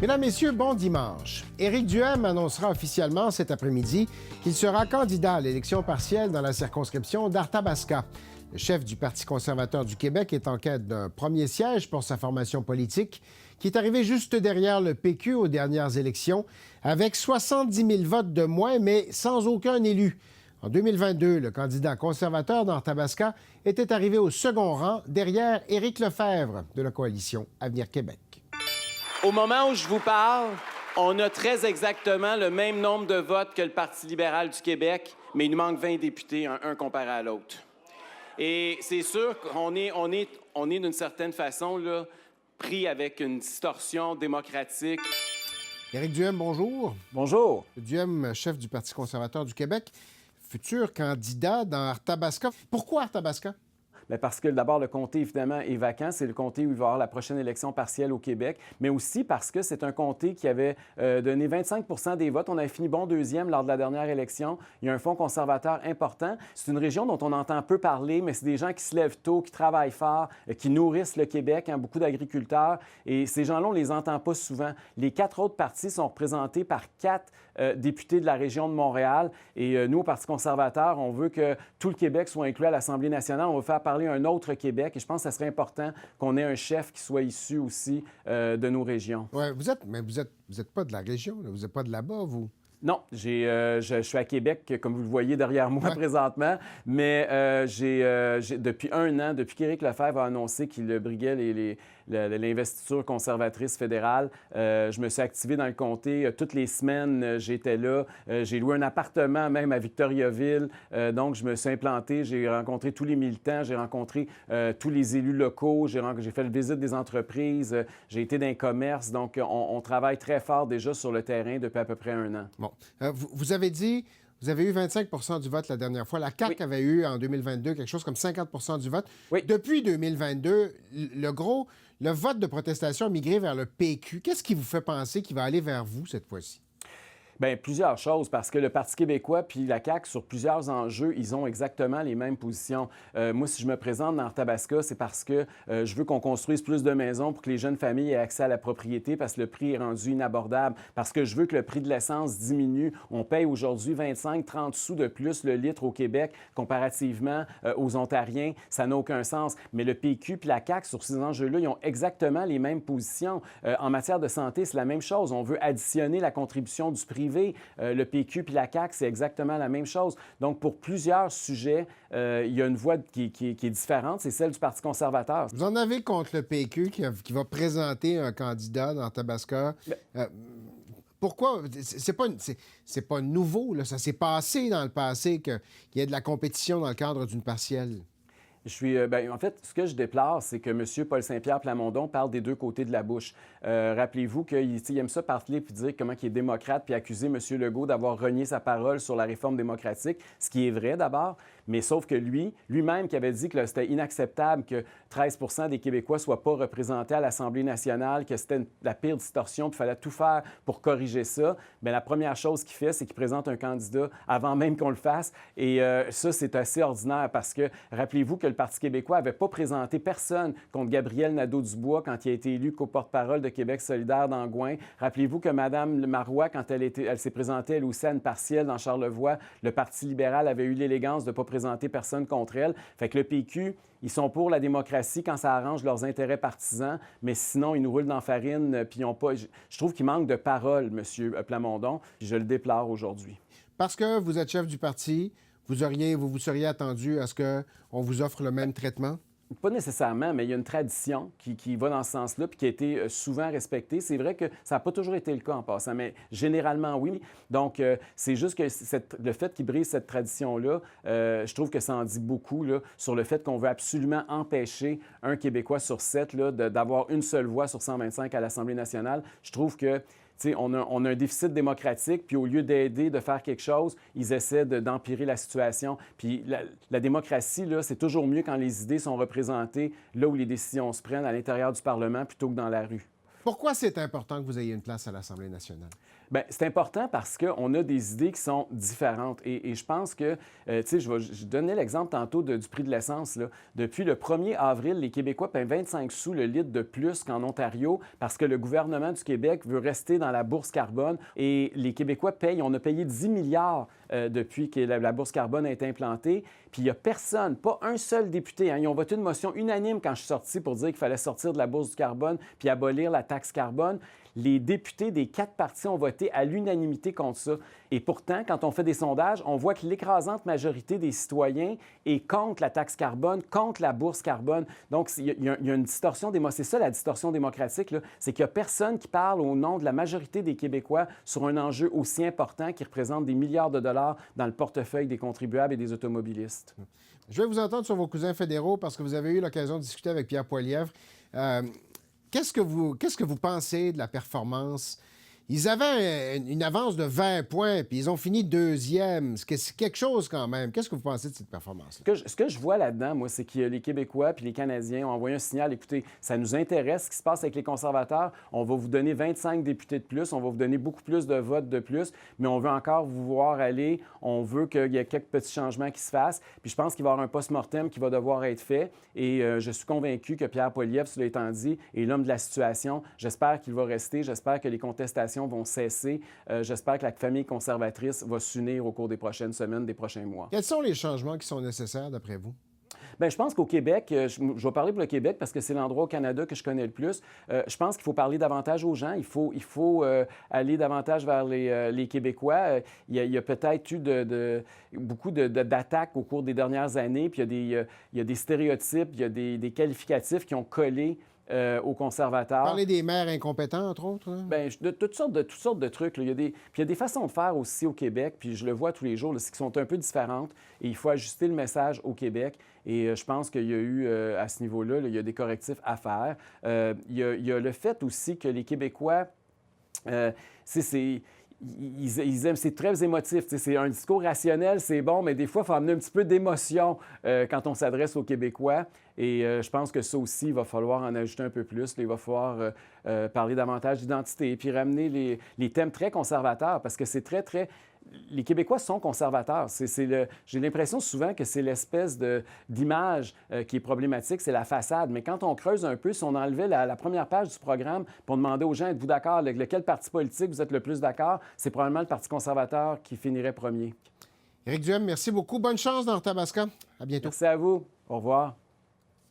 Mesdames, Messieurs, bon dimanche. Éric Duhem annoncera officiellement cet après-midi qu'il sera candidat à l'élection partielle dans la circonscription d'Arthabasca. Le chef du Parti conservateur du Québec est en quête d'un premier siège pour sa formation politique, qui est arrivé juste derrière le PQ aux dernières élections, avec 70 000 votes de moins, mais sans aucun élu. En 2022, le candidat conservateur d'Arthabasca était arrivé au second rang, derrière Éric Lefebvre de la coalition Avenir Québec. Au moment où je vous parle, on a très exactement le même nombre de votes que le Parti libéral du Québec, mais il nous manque 20 députés, un comparé à l'autre. Et c'est sûr qu'on est d'une certaine façon là, pris avec une distorsion démocratique. Éric Duhem, bonjour. Bonjour. Duhem, chef du Parti conservateur du Québec, futur candidat dans Arthabasca. Pourquoi Arthabasca? Bien parce que d'abord, le comté, évidemment, est vacant. C'est le comté où il va y avoir la prochaine élection partielle au Québec, mais aussi parce que c'est un comté qui avait donné 25 des votes. On avait fini bon deuxième lors de la dernière élection. Il y a un fonds conservateur important. C'est une région dont on entend peu parler, mais c'est des gens qui se lèvent tôt, qui travaillent fort, qui nourrissent le Québec, hein, beaucoup d'agriculteurs. Et ces gens-là, on ne les entend pas souvent. Les 4 autres partis sont représentés par 4 députés de la région de Montréal. Et nous, au Parti conservateur, on veut que tout le Québec soit inclus à l'Assemblée nationale. On veut faire parler un autre Québec. Et je pense que ça serait important qu'on ait un chef qui soit issu aussi de nos régions. Oui, mais vous êtes pas de la région, là. Vous n'êtes pas de là-bas, vous. Non, je suis à Québec, comme vous le voyez derrière moi présentement, mais depuis un an, depuis qu'Éric Lefebvre a annoncé qu'il briguait l'investiture conservatrice fédérale, je me suis activé dans le comté. Toutes les semaines, j'étais là. J'ai loué un appartement même à Victoriaville. Donc, je me suis implanté. J'ai rencontré tous les militants. J'ai rencontré tous les élus locaux. J'ai fait la visite des entreprises. J'ai été dans les commerces. Donc, on travaille très fort déjà sur le terrain depuis à peu près un an. Bon. Vous avez dit, vous avez eu 25 du vote la dernière fois. La CAQ avait eu en 2022 quelque chose comme 50 du vote. Oui. Depuis 2022, le vote de protestation a migré vers le PQ. Qu'est-ce qui vous fait penser qu'il va aller vers vous cette fois-ci? Bien, plusieurs choses, parce que le Parti québécois puis la CAQ, sur plusieurs enjeux, ils ont exactement les mêmes positions. Moi, si je me présente dans Arthabasca, c'est parce que je veux qu'on construise plus de maisons pour que les jeunes familles aient accès à la propriété, parce que le prix est rendu inabordable, parce que je veux que le prix de l'essence diminue. On paye aujourd'hui 25-30 sous de plus le litre au Québec comparativement aux Ontariens. Ça n'a aucun sens. Mais le PQ puis la CAQ, sur ces enjeux-là, ils ont exactement les mêmes positions. En matière de santé, c'est la même chose. On veut additionner la contribution du privé. Le PQ puis la CAQ, c'est exactement la même chose. Donc, pour plusieurs sujets, il y a une voie qui est différente, c'est celle du Parti conservateur. Vous en avez contre le PQ qui va présenter un candidat dans Tabasca. Pourquoi? C'est pas nouveau, là. Ça s'est passé dans le passé qu'il y ait de la compétition dans le cadre d'une partielle. En fait, ce que je déplore, c'est que M. Paul Saint-Pierre Plamondon parle des deux côtés de la bouche. Rappelez-vous qu'il aime ça parler puis dire comment il est démocrate puis accuser M. Legault d'avoir renié sa parole sur la réforme démocratique, ce qui est vrai d'abord, mais sauf que lui-même qui avait dit que c'était inacceptable que 13 des Québécois ne soient pas représentés à l'Assemblée nationale, que c'était la pire distorsion, qu'il fallait tout faire pour corriger ça, bien, la première chose qu'il fait, c'est qu'il présente un candidat avant même qu'on le fasse. Et ça, c'est assez ordinaire parce que, rappelez-vous que le Parti québécois n'avait pas présenté personne contre Gabriel Nadeau-Dubois quand il a été élu co-porte-parole de Québec solidaire dans Gouin. Rappelez-vous que Mme Marois, quand elle s'est présentée, elle aussi, à une partielle dans Charlevoix, le Parti libéral avait eu l'élégance de ne pas présenter personne contre elle. Fait que le PQ, ils sont pour la démocratie quand ça arrange leurs intérêts partisans, mais sinon, ils nous roulent dans la farine, puis ils n'ont pas... Je trouve qu'il manque de parole, M. Plamondon, puis je le déplore aujourd'hui. Parce que vous êtes chef du parti, vous vous seriez attendu à ce qu'on vous offre le même traitement? Pas nécessairement, mais il y a une tradition qui va dans ce sens-là puis qui a été souvent respectée. C'est vrai que ça n'a pas toujours été le cas en passant, mais généralement, oui. Donc, c'est juste que le fait qu'il brise cette tradition-là, je trouve que ça en dit beaucoup là, sur le fait qu'on veut absolument empêcher un Québécois sur 7 là, d'avoir une seule voix sur 125 à l'Assemblée nationale. Je trouve que on a un déficit démocratique, puis au lieu d'aider, de faire quelque chose, ils essaient d'empirer la situation. Puis la démocratie, là, c'est toujours mieux quand les idées sont représentées là où les décisions se prennent, à l'intérieur du Parlement, plutôt que dans la rue. Pourquoi c'est important que vous ayez une place à l'Assemblée nationale? Bien, c'est important parce qu'on a des idées qui sont différentes. Et je pense que, tu sais, je donnais l'exemple tantôt du prix de l'essence. Là. Depuis le 1er avril, les Québécois paient 25 sous le litre de plus qu'en Ontario parce que le gouvernement du Québec veut rester dans la bourse carbone. Et les Québécois payent, on a payé 10 milliards depuis que la bourse carbone a été implantée. Puis il n'y a personne, pas un seul député. Hein, ils ont voté une motion unanime quand je suis sorti pour dire qu'il fallait sortir de la bourse du carbone puis abolir la taxe carbone. Les députés des 4 partis ont voté à l'unanimité contre ça. Et pourtant, quand on fait des sondages, on voit que l'écrasante majorité des citoyens est contre la taxe carbone, contre la bourse carbone. Donc, il y a une distorsion démocratique. C'est ça, la distorsion démocratique, là. C'est qu'il n'y a personne qui parle au nom de la majorité des Québécois sur un enjeu aussi important qui représente des milliards de dollars dans le portefeuille des contribuables et des automobilistes. Je vais vous entendre sur vos cousins fédéraux parce que vous avez eu l'occasion de discuter avec Pierre Poilievre. Qu'est-ce que vous pensez de la performance? Ils avaient une avance de 20 points, puis ils ont fini deuxième. C'est quelque chose quand même. Qu'est-ce que vous pensez de cette performance-là? Ce que je vois là-dedans, moi, c'est que les Québécois puis les Canadiens ont envoyé un signal. Écoutez, ça nous intéresse ce qui se passe avec les conservateurs. On va vous donner 25 députés de plus. On va vous donner beaucoup plus de votes de plus. Mais on veut encore vous voir aller. On veut qu'il y ait quelques petits changements qui se fassent. Puis je pense qu'il va y avoir un post-mortem qui va devoir être fait. Et je suis convaincu que Pierre Poilievre, cela étant dit, est l'homme de la situation. J'espère qu'il va rester. J'espère que les contestations vont cesser. J'espère que la famille conservatrice va s'unir au cours des prochaines semaines, des prochains mois. Quels sont les changements qui sont nécessaires, d'après vous? Bien, je pense qu'au Québec, je vais parler pour le Québec parce que c'est l'endroit au Canada que je connais le plus. Je pense qu'il faut parler davantage aux gens. Il faut aller davantage vers les Québécois. Il y a peut-être eu beaucoup d'attaques au cours des dernières années, puis il y a des stéréotypes, il y a des qualificatifs qui ont collé aux conservateurs. Parler des maires incompétents, entre autres? Hein? Bien, de toutes sortes de trucs. Là. Puis il y a des façons de faire aussi au Québec, puis je le vois tous les jours, là, qui sont un peu différentes. Et il faut ajuster le message au Québec. Et je pense qu'il y a eu, à ce niveau-là, il y a des correctifs à faire. Il y a le fait aussi que les Québécois, ils aiment, c'est très émotif. C'est un discours rationnel, c'est bon, mais des fois, il faut amener un petit peu d'émotion quand on s'adresse aux Québécois. Et je pense que ça aussi, il va falloir en ajouter un peu plus. Là, il va falloir parler davantage d'identité et puis ramener les thèmes très conservateurs parce que c'est très... Les Québécois sont conservateurs. J'ai l'impression souvent que c'est l'espèce d'image qui est problématique, c'est la façade. Mais quand on creuse un peu, si on enlevait la première page du programme pour demander aux gens, êtes-vous d'accord avec lequel parti politique vous êtes le plus d'accord, c'est probablement le Parti conservateur qui finirait premier. Éric Duhem, merci beaucoup. Bonne chance dans Arthabasca. À bientôt. Merci à vous. Au revoir.